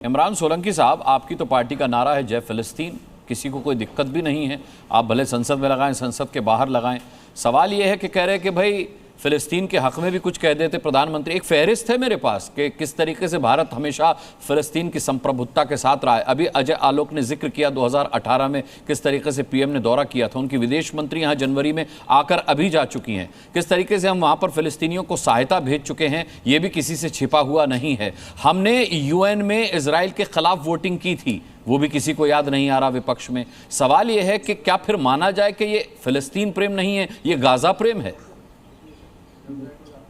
इमरान सोलंकी साहब, आपकी तो पार्टी का नारा है जय फिलिस्तीन, किसी को कोई दिक्कत भी नहीं है, आप भले संसद में लगाएं, संसद के बाहर लगाएं। सवाल ये है कि कह रहे हैं कि भाई फिलिस्तीन के हक में भी कुछ कह देते प्रधानमंत्री। एक फहरिस्त है मेरे पास कि किस तरीके से भारत हमेशा फिलिस्तीन की संप्रभुत्ता के साथ रहा है। अभी अजय आलोक ने जिक्र किया 2018 में किस तरीके से पीएम ने दौरा किया था, उनकी विदेश मंत्री यहाँ जनवरी में आकर अभी जा चुकी हैं। किस तरीके से हम वहाँ पर फिलिस्तीनियों को सहायता भेज चुके हैं, ये भी किसी से छिपा हुआ नहीं है। हमने यूएन में इजराइल के खिलाफ वोटिंग की थी, वो भी किसी को याद नहीं आ रहा विपक्ष में। सवाल ये है कि क्या फिर माना जाए कि ये फिलिस्तीन प्रेम नहीं है, ये गाजा प्रेम है?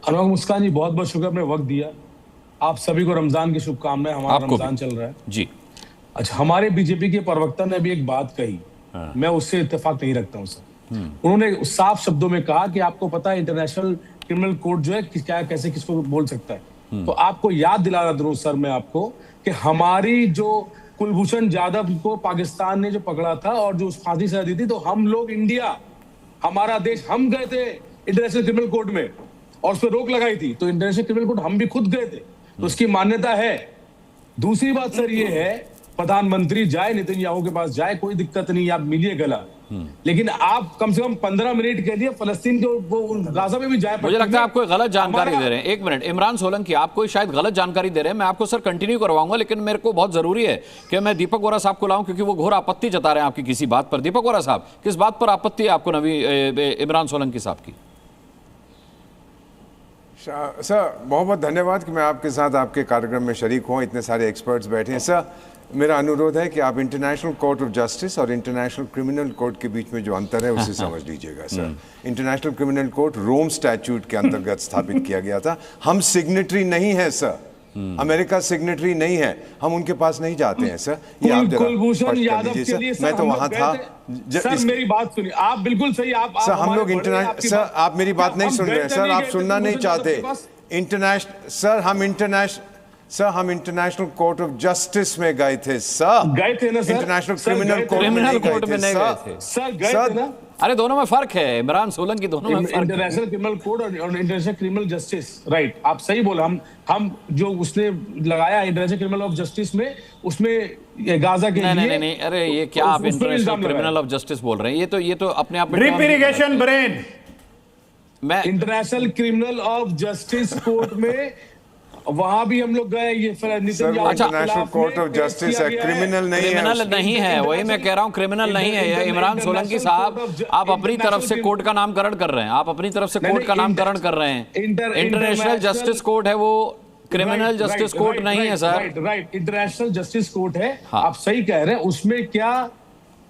अनुराग मुस्कान जी, बहुत बहुत शुक्रिया, आपने वक्त दिया। आप सभी को रमजान की शुभकामनाएं। हमारा रमजान चल रहा है जी। अच्छा, हमारे बीजेपी के प्रवक्ता ने भी एक बात कही, मैं उससे इत्तेफाक नहीं रखता हूं सर। उन्होंने साफ शब्दों में कहा कि आपको पता है इंटरनेशनल क्रिमिनल कोर्ट जो है क्या कैसे किसको बोल सकता है। तो आपको याद दिलाना जरूर सर मैं आपको कि हमारी जो कुलभूषण जाधव को पाकिस्तान ने जो पकड़ा था और जो उस फांसी सजा दी थी, तो हम लोग इंडिया, हमारा देश, हम गए थे इंटरनेशनल क्रिमिनल कोर्ट में और उस पर रोक लगाई थी। तो इंटरनेशनल क्रिमिनल कोर्ट हम भी खुद गए थे, तो उसकी मान्यता है। दूसरी बात सर ये है, प्रधानमंत्री जाए, नेतन्याहू के पास जाए, कोई दिक्कत नहीं, आप मिलिए गला, लेकिन आप कम से कम 15 मिनट के लिए फलस्तीन के वो गाजा में भी जाए। मुझे लगता है आप कोई गलत जानकारी दे रहे हैं। एक मिनट, इमरान सोलंकी, आप कोई शायद गलत जानकारी दे रहे हैं। मैं आपको सर कंटिन्यू करवाऊंगा, लेकिन मेरे को बहुत जरूरी है कि मैं दीपक वोरा साहब को लाऊं, क्योंकि वो घोर आपत्ति जता रहे हैं आपकी किसी बात पर। दीपक वोरा साहब, किस बात पर आपत्ति है आपको इमरान सोलंकी साहब की? सर बहुत बहुत धन्यवाद कि मैं आपके साथ आपके कार्यक्रम में शरीक हूँ। इतने सारे एक्सपर्ट्स बैठे हैं। सर मेरा अनुरोध है कि आप इंटरनेशनल कोर्ट ऑफ जस्टिस और इंटरनेशनल क्रिमिनल कोर्ट के बीच में जो अंतर है उसे समझ लीजिएगा सर। इंटरनेशनल क्रिमिनल कोर्ट रोम स्टैट्यूट के अंतर्गत स्थापित किया गया था। हम सिग्नेटरी नहीं है सर, अमेरिका सिग्नेटरी नहीं है, हम उनके पास नहीं जाते हैं सर। ये आप कुलभूषण यादव के लिए मैं तो वहां था सर। मेरी बात सुनिए, आप बिल्कुल सही। आप सर हम लोग इंटरनेशनल, सर आप मेरी बात नहीं सुन रहे सर, आप सुनना नहीं चाहते। इंटरनेशनल सर हम इंटरनेशनल कोर्ट ऑफ जस्टिस में गए थे सर। गए थे ना सर? इंटरनेशनल क्रिमिनल कोर्ट में नहीं गए थे सर। गए थे ना? अरे दोनों में फर्क है इमरान सोलंकी, दोनों में फर्क है। इंटरनेशनल क्रिमिनल कोड और इंटरनेशनल क्रिमिनल जस्टिस, राइट, आप सही बोला। हम जो उसने लगाया इंटरनेशनल क्रिमिनल ऑफ जस्टिस में, उसमें गाजा के लिए नहीं, अरे ये क्या आप इंटरनेशनल क्रिमिनल ऑफ जस्टिस बोल रहे हैं? ये तो अपने आप में ड्रिप इरिगेशन ब्रेन। मैं international criminal of justice court में वहां भी हम लोग गए। ये इंटरनेशनल कोर्ट ऑफ जस्टिस है, क्रिमिनल नहीं है। क्रिमिनल नहीं है, वही मैं कह रहा हूँ, क्रिमिनल नहीं है ये। इमरान सोलंकी साहब, आप अपनी तरफ से कोर्ट का नामकरण कर रहे हैं, आप अपनी तरफ से कोर्ट का नामकरण कर रहे हैं। इंटरनेशनल जस्टिस कोर्ट है वो, क्रिमिनल जस्टिस कोर्ट नहीं है sir. Right, international justice court है, आप सही कह रहे हैं। उसमें क्या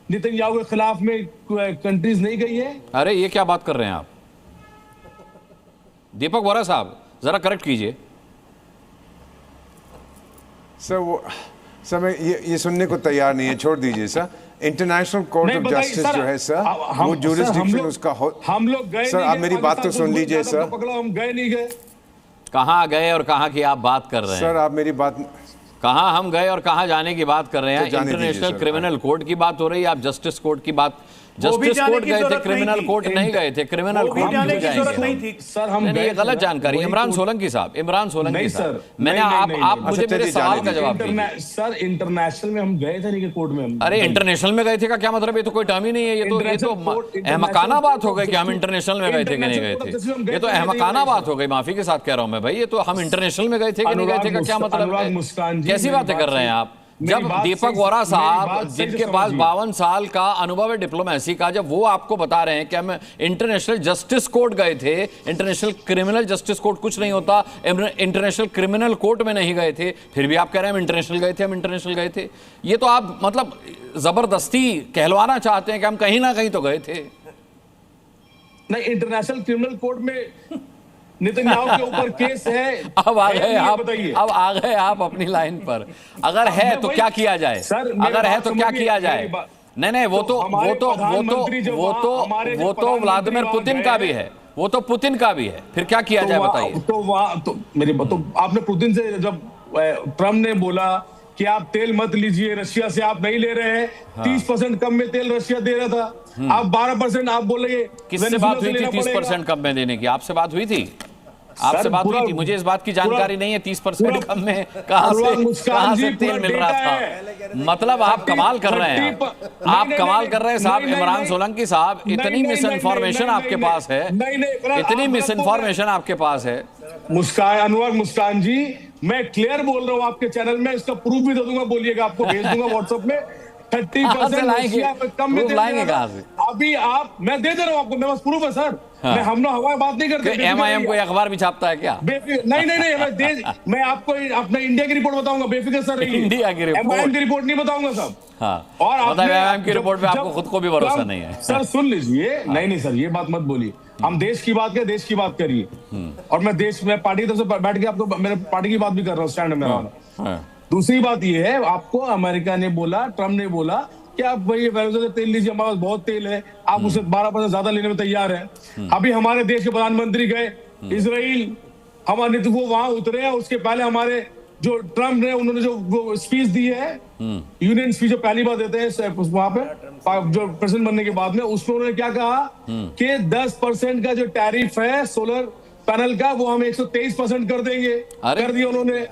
नेतन्याहू के खिलाफ में कंट्रीज नहीं गई है? अरे ये क्या बात कर रहे हैं आप? दीपक वोरा साहब जरा करेक्ट कीजिए सर। मैं ये सुनने को तैयार नहीं है, छोड़ दीजिए sir. International court of justice जो है सर, वो ज्यूरिसडिक्शन उसका हम लोग गए सर। आप मेरी बात तो सुन लीजिए सर। हम गए नहीं गए? कहाँ गए और कहाँ की आप बात कर रहे हैं सर? आप मेरी बात, कहाँ हम गए और कहाँ जाने की बात कर रहे हैं? इंटरनेशनल क्रिमिनल कोर्ट की बात हो रही है, आप जस्टिस कोर्ट की बात। जस्टिस कोर्ट गए थे, क्रिमिनल कोर्ट नहीं गए थे। क्रिमिनल कोर्ट जाने की जरूरत नहीं थी सर। हम ये गलत जानकारी। इमरान सोलंकी साहब, इमरान सोलंकी साहब, मैंने आप मुझे मेरे सवाल का जवाब दीजिए सर। इंटरनेशनल में हम गए थे नहीं कि कोर्ट में? अरे इंटरनेशनल में गए थे का क्या मतलब? ये तो कोई टर्म ही नहीं है। ये तो अहमकाना बात हो गई कि हम इंटरनेशनल में गए थे कि नहीं गए थे। ये तो अहमकाना बात हो गई, माफी के साथ कह रहा हूं मैं भाई। ये तो हम इंटरनेशनल में गए थे कि नहीं गए थे का क्या मतलब है? कैसी बातें कर रहे हैं आप? जब दीपक वोरा साहब, जिनके पास 52 साल का अनुभव है डिप्लोमेसी का, जब वो आपको बता रहे हैं कि हम इंटरनेशनल जस्टिस कोर्ट गए थे, इंटरनेशनल क्रिमिनल जस्टिस कोर्ट कुछ नहीं होता, इंटरनेशनल क्रिमिनल कोर्ट में नहीं गए थे, फिर भी आप कह रहे हैं हम इंटरनेशनल गए थे, हम इंटरनेशनल गए थे। ये तो आप मतलब जबरदस्ती कहलवाना चाहते हैं कि हम कहीं ना कहीं तो गए थे। नहीं, इंटरनेशनल क्रिमिनल कोर्ट में नेतन्याहू के ऊपर केस है। अब आ गए आप अपनी लाइन पर। अगर है तो क्या किया जाए? अगर है तो क्या किया जाए? नहीं, वो तो व्लादिमीर पुतिन का भी है, वो तो पुतिन का भी है। फिर क्या किया जाए बताइए? तो मेरी बात तो आपने पुतिन से, जब ट्रम्प ने बोला कि आप तेल मत लीजिए, रशिया से आप नहीं ले रहे हैं, 30% कम में तेल रशिया दे रहा था, आप 12% आप बोल रहे हैं। किससे बात हुई थी 30% कम में देने की? आपसे बात हुई थी? आपसे बात हुई थी, मुझे इस बात की जानकारी नहीं है 30% कम में कहां से तेल मिल रहा था। मतलब आप कमाल कर रहे हैं, आप कमाल कर रहे हैं साहब। इमरान सोलंकी साहब, इतनी मिस इन्फॉर्मेशन आपके पास है, इतनी मिस इन्फॉर्मेशन आपके पास है। मुस्कान, अनवर मुस्कान जी, मैं क्लियर बोल रहा हूँ आपके चैनल में, इसका प्रूफ भी दे दूंगा, बोलिएगा, आपको भेज दूंगा व्हाट्सएप में। 30% कम में लाएंगे कहां से? अभी आप, मैं दे रहा हूँ आपको, मेरे पास प्रूफ है सर। हाँ। मैं हम लोग हवाई बात नहीं करते। MIM कोई अखबार भी छापता है क्या? नहीं, मैं आपको अपना इंडिया की रिपोर्ट बताऊंगा, बेफिक्र सर रहिए। इंडिया की रिपोर्ट, MIM की रिपोर्ट नहीं बताऊंगा साहब। हाँ। और MIM की रिपोर्ट पे आपको खुद को भी भरोसा नहीं है सर। सुन लीजिए, नहीं सर, ये बात मत बोलिए। हम देश की बात करें, देश की बात करिए। और मैं पार्टी की तरफ से बैठ के आपको मेरे पार्टी की बात भी कर रहा हूँ, स्टैंड में। दूसरी बात ये है, आपको अमेरिका ने बोला, ट्रम्प ने बोला कि आप भाई वेनेजुएला से तेल लीजिए, हमारे पास बहुत तेल है, आप उसे 12% ज्यादा लेने में तैयार हैं। अभी हमारे देश के प्रधानमंत्री गए इजराइल, हमारे वो वहां उतरे हैं। उसके पहले हमारे जो ट्रम्प ने, उन्होंने जो स्पीच दी है, यूनियन स्पीच जो पहली बार देते हैं वहां पे जो प्रेसिडेंट बनने के बाद में, उसमें उन्होंने क्या कहा कि 10% का जो टैरिफ है सोलर पैनल का, वो हम 123% कर देंगे। कर दिया उन्होंने।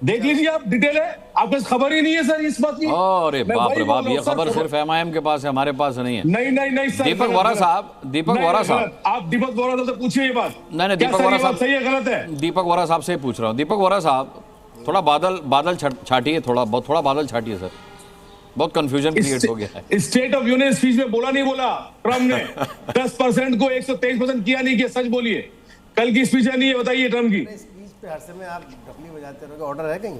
देख लीजिए आप, डिटेल है, आपको खबर ही नहीं है सर इस बात की। अरे बाप रे बाप, ये खबर सिर्फ MIM के पास है, हमारे पास नहीं है। नहीं सर। दीपक वोरा साहब, दीपक वोरा साहब, आप दीपक वोरा साहब से पूछिए ये बात। नहीं, दीपक वोरा साहब सही है गलत है? दीपक वोरा साहब से पूछ रहा हूँ। दीपक वोरा साहब, थोड़ा बादल छाटिए, थोड़ा बादल छाटिए सर, बहुत कंफ्यूजन क्रिएट हो गया है। स्टेट ऑफ यूनियन स्पीच में बोला नहीं बोला ट्रम्प ने 10% को 123% किया नहीं किया? सच बोलिए, कल की स्पीच है नहीं है, बताइए ट्रम्प की। स्पीच पे हर समय आप ढपली बजाते रहोगे, ऑर्डर है कहीं?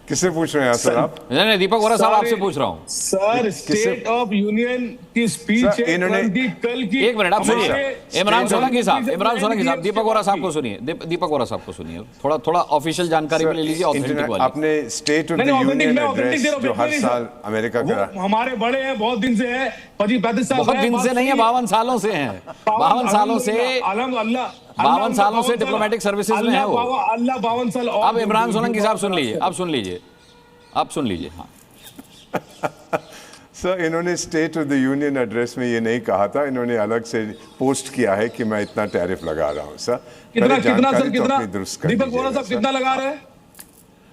किससे पूछ रहे हैं सर आप? नहीं, दीपक वोरा साहब आपसे पूछ रहा हूँ सर। स्टेट ऑफ यूनियन की स्पीच है इन्होंने कल की। एक मिनट आप सुनिए, इमरान सोलंकी साहब, दीपक वोरा साहब को सुनिए, दीपक वोरा साहब को सुनिए, थोड़ा ऑफिशियल जानकारी ले लीजिए, ऑथेंटिक वाली। आपने state of the union address जो हर साल अमेरिका का, हमारे बड़े हैं, बहुत दिन से है, 35 साल, बहुत दिन से नहीं है, 52 सालों से हैं, 52 सालों से, 52 सालों से डिप्लोमेटिक सर्विसेज में है वो। अल्लाह 52 साल। अब इमरान सोलंकी साहब सुन लीजिए, आप सुन लीजिए। हाँ सर, इन्होंने state of the union address में ये नहीं कहा था, इन्होंने अलग से पोस्ट किया है कि मैं इतना टैरिफ लगा रहा हूँ। सर कितना दीपक वोरा साहब कितना लगा रहे हैं?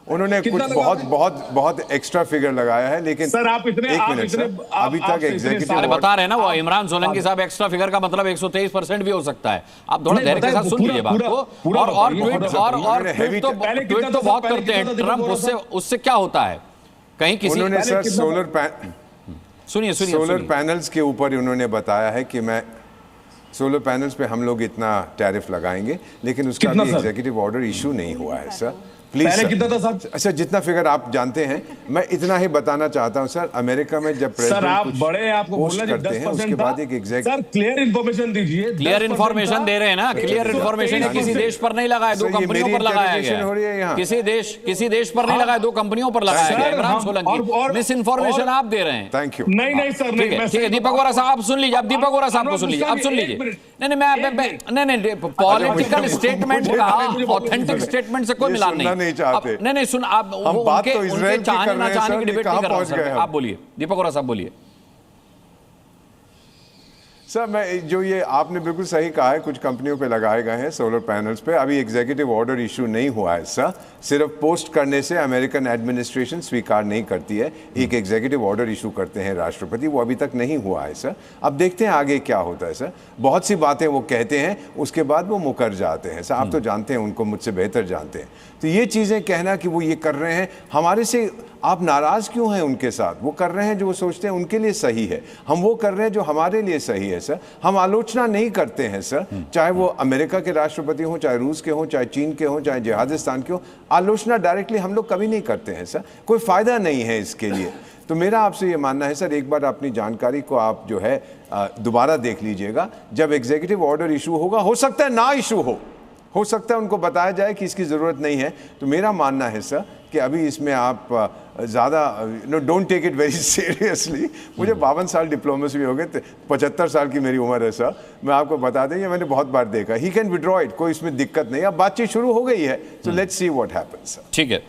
उन्होंने कुछ बहुत एक्स्ट्रा फिगर लगाया है, लेकिन सर आप इतने अभी तक एग्जीक्यूटिव अरे बता रहे हैं ना वो इमरान सोलंकी साहब, एक्स्ट्रा फिगर का मतलब 123% भी हो सकता है। आप थोड़ा धैर्य के साथ सुन लीजिए बात को। और ट्वीट तो बहुत करते हैं ट्रम्प, उससे क्या होता है कहीं किसी, उन्होंने सर सुनिए सोलर पैनल्स के ऊपर उन्होंने बताया है कि मैं सोलर पैनल्स पे हम लोग इतना टैरिफ लगाएंगे, लेकिन उसका अभी एग्जीक्यूटिव ऑर्डर इशू नहीं हुआ है सर। प्लीज कितना था साहब? अच्छा, जितना फिगर आप जानते हैं, मैं इतना ही बताना चाहता हूं सर। अमेरिका में जब सर आप बड़े हैं, आपको बोलना चाहिए 10% उसके बाद एक एग्जैक्ट सर क्लियर इंफॉर्मेशन दीजिए। क्लियर इंफॉर्मेशन दे रहे हैं ना, क्लियर इंफॉर्मेशन किसी देश पर नहीं लगाया, 2 कंपनियों पर लगाया गया। किसी देश पर नहीं लगाया, 2 कंपनियों पर लगाया गया। इमरान सोलंकी, मिस इन्फॉर्मेशन आप दे रहे हैं। Thank you. नहीं सर, ठीक है दीपक वोरा साहब, आप सुन लीजिए, आप दीपक वोरा साहब को सुन लीजिए, आप सुन लीजिए। नहीं, पॉलिटिकल स्टेटमेंट का ऑथेंटिक स्टेटमेंट से कोई मिलान नहीं चाहते। नहीं सुन, आप उनके चाहने ना चाहने की डिबेट नहीं कर रहे हैं। आप बोलिए, दीपक वोरा साहब बोलिए। सर मैं जो ये आपने बिल्कुल सही कहा है, कुछ कंपनियों पे लगाए गए हैं सोलर पैनल्स पे, अभी एग्जीक्यूटिव ऑर्डर इशू नहीं हुआ है सर। सिर्फ पोस्ट करने से अमेरिकन एडमिनिस्ट्रेशन स्वीकार नहीं करती है, एक एग्जीक्यूटिव ऑर्डर इशू करते हैं राष्ट्रपति, वो अभी तक नहीं हुआ है सर। अब देखते हैं आगे क्या होता है सर। बहुत सी बातें वो कहते हैं, उसके बाद वो मुकर जाते हैं सर। आप तो जानते हैं उनको, मुझसे बेहतर जानते हैं। तो ये चीज़ें कहना कि वो ये कर रहे हैं, हमारे से आप नाराज़ क्यों हैं उनके साथ? वो कर रहे हैं जो वो सोचते हैं उनके लिए सही है, हम वो कर रहे हैं जो हमारे लिए सही है सर। हम आलोचना नहीं करते हैं सर, चाहे वो अमेरिका के राष्ट्रपति हों, चाहे रूस के हों, चाहे चीन के हों, चाहे जिहादिस्तान के हों। आलोचना डायरेक्टली हम लोग कभी नहीं करते हैं सर, कोई फ़ायदा नहीं है इसके लिए। तो मेरा आपसे ये मानना है सर, एक बार अपनी जानकारी को आप जो है दोबारा देख लीजिएगा। जब एग्जीक्यूटिव ऑर्डर इशू होगा, हो सकता है ना इशू हो सकता है उनको बताया जाए कि इसकी ज़रूरत नहीं है। तो मेरा मानना है सर कि अभी इसमें आप ज़्यादा don't take it very seriously. मुझे 52 साल डिप्लोमेसी में हो गए, 75 साल की मेरी उम्र है सर। मैं आपको बता दें, ये मैंने बहुत बार देखा। ही कैन विड्रॉ इट, कोई इसमें दिक्कत नहीं। अब बातचीत शुरू हो गई है, तो लेट्स सी व्हाट हैपेंस। ठीक है।